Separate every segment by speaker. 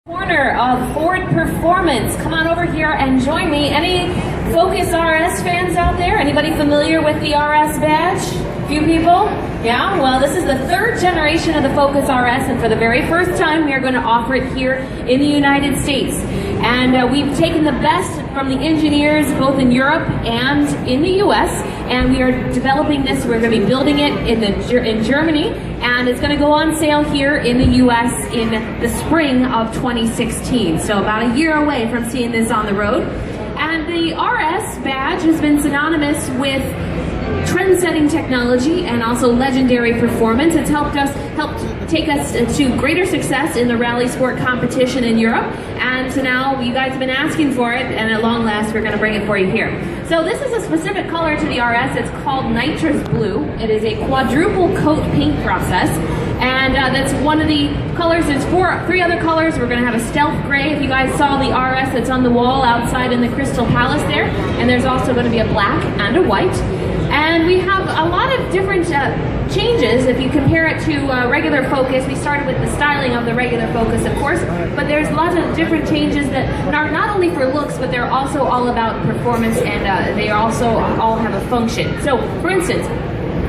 Speaker 1: Corner of Ford Performance. Come on over here and join me. Any Focus RS fans out there? Anybody familiar with the RS badge? Few people? Yeah? Well, this is the third generation of the Focus RS, and for the very first time, we are going to offer it here in the United States. And we've taken the best from the engineers both in Europe and in the US, and we are developing this. We're going to be building it in Germany, and it's going to go on sale here in the US in the spring of 2016. So about a year away from seeing this on the road. And the RS badge has been synonymous with trend-setting technology and also legendary performance. It's helped take us to greater success in the rally sport competition in Europe, and so now you guys have been asking for it, and at long last we're going to bring it for you here. So this is a specific color to the RS. It's called Nitrous Blue. It is a quadruple coat paint process, and that's one of the colors. There's three other colors. We're going to have a stealth gray. If you guys saw the RS that's on the wall outside in the Crystal Palace there, and there's also going to be a black and a white. And we have a lot of different changes if you compare it to regular Focus. We started with the styling of the regular Focus, of course, but there's lots of different changes that are not only for looks, but they're also all about performance, and they also all have a function. So, for instance,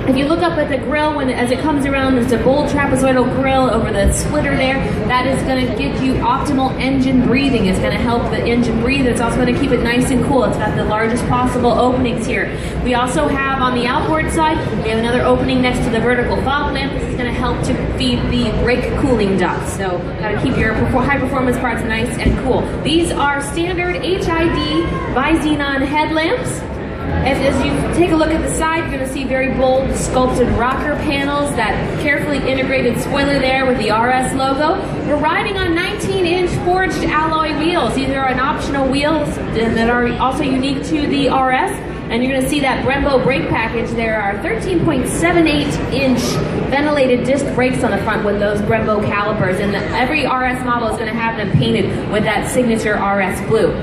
Speaker 1: if you look up at the grill, as it comes around, there's a bold trapezoidal grill over the splitter there. That is going to give you optimal engine breathing. It's going to help the engine breathe. It's also going to keep it nice and cool. It's got the largest possible openings here. We also have on the outboard side, we have another opening next to the vertical fog lamp. This is going to help to feed the brake cooling ducts. So got to keep your high performance parts nice and cool. These are standard HID bi-xenon headlamps. As you take a look at the side, you're going to see very bold sculpted rocker panels, that carefully integrated spoiler there with the RS logo. We're riding on 19-inch forged alloy wheels. These are an optional wheels that are also unique to the RS. And you're going to see that Brembo brake package. There are 13.78-inch ventilated disc brakes on the front with those Brembo calipers. And every RS model is going to have them painted with that signature RS blue.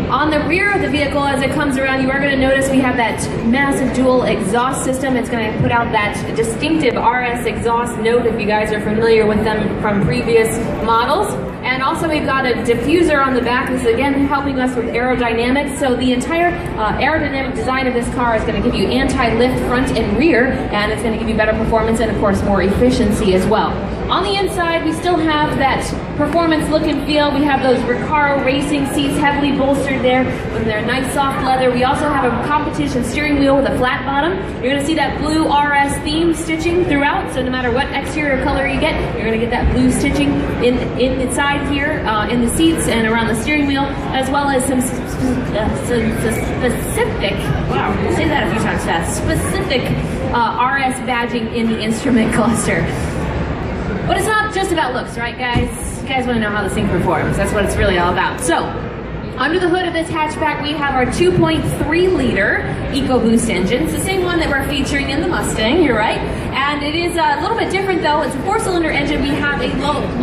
Speaker 1: On the rear of the vehicle, as it comes around, you are going to notice we have that massive dual exhaust system. It's going to put out that distinctive RS exhaust note if you guys are familiar with them from previous models. And also we've got a diffuser on the back. This is again helping us with aerodynamics. So the entire aerodynamic design of this car is going to give you anti-lift front and rear, and it's going to give you better performance and of course more efficiency as well. On the inside, we still have that performance look and feel. We have those Recaro racing seats heavily bolstered there with their nice soft leather. We also have a competition steering wheel with a flat bottom. You're going to see that blue RS theme stitching throughout, so no matter what exterior color you get, you're going to get that blue stitching inside here in the seats and around the steering wheel, as well as some specific, wow, say that a few times fast, specific RS badging in the instrument cluster. But it's not just about looks, right guys? You guys want to know how this thing performs. That's what it's really all about. So, under the hood of this hatchback, we have our 2.3-liter EcoBoost engine. It's the same one that we're featuring in the Mustang, you're right. And it is a little bit different though. It's a 4-cylinder engine. We have a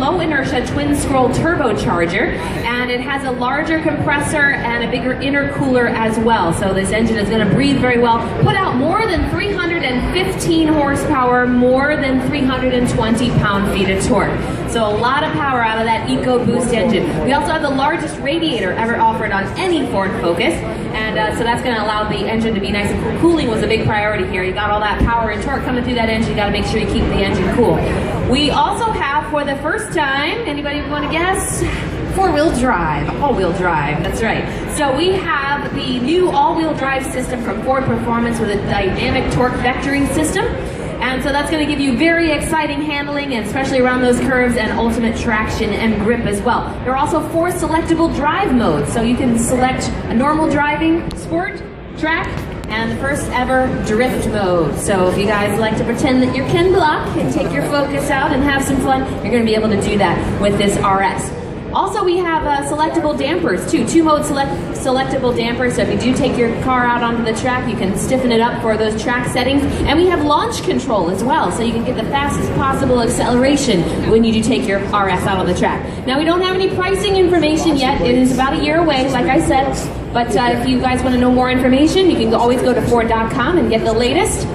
Speaker 1: low inertia twin-scroll turbocharger, and it has a larger compressor and a bigger intercooler as well. So this engine is going to breathe very well, put out more than 315 horsepower, more than 320 pound-feet of torque. So a lot of power out of that EcoBoost engine. We also have the largest radiator ever offered on any Ford Focus, and so that's going to allow the engine to be nice and cool. Cooling was a big priority here. You got all that power and torque coming through that engine. You got to make sure you keep the engine cool. We also have, for the first time, anybody want to guess? Four-wheel drive, all-wheel drive, that's right. So we have the new all-wheel drive system from Ford Performance with a dynamic torque vectoring system. And so that's going to give you very exciting handling, and especially around those curves, and ultimate traction and grip as well. There are also 4 selectable drive modes, so you can select a normal driving, sport, track, and the first ever drift mode. So if you guys like to pretend that you're Ken Block and take your Focus out and have some fun, you're going to be able to do that with this RS. Also, we have selectable dampers too, 2-mode selectable dampers. So if you do take your car out onto the track, you can stiffen it up for those track settings. And we have launch control as well, so you can get the fastest possible acceleration when you do take your RS out on the track. Now, we don't have any pricing information yet. It is about a year away, like I said. But if you guys want to know more information, you can always go to Ford.com and get the latest.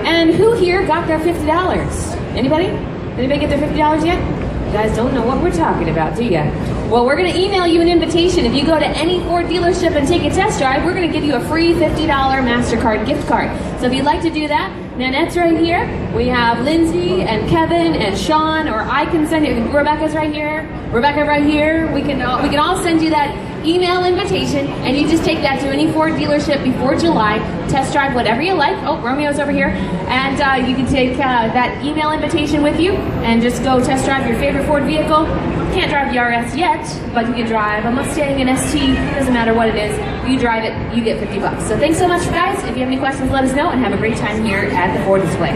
Speaker 1: And who here got their $50? Anybody? Anybody get their $50 yet? You guys don't know what we're talking about, do you? Well, we're going to email you an invitation. If you go to any Ford dealership and take a test drive, we're going to give you a free $50 MasterCard gift card. So if you'd like to do that, Nanette's right here. We have Lindsay and Kevin and Sean, or I can send you. Rebecca's right here. Rebecca right here. We can all send you that email invitation, and you just take that to any Ford dealership before July. Test drive whatever you like. Oh, Romeo's over here. And you can take that email invitation with you and just go test drive your favorite Ford vehicle. Can't drive the RS yet, but you can drive a Mustang, an ST, doesn't matter what it is. You drive it, you get 50 bucks. So thanks so much, guys. If you have any questions, let us know, and have a great time here at the Ford display.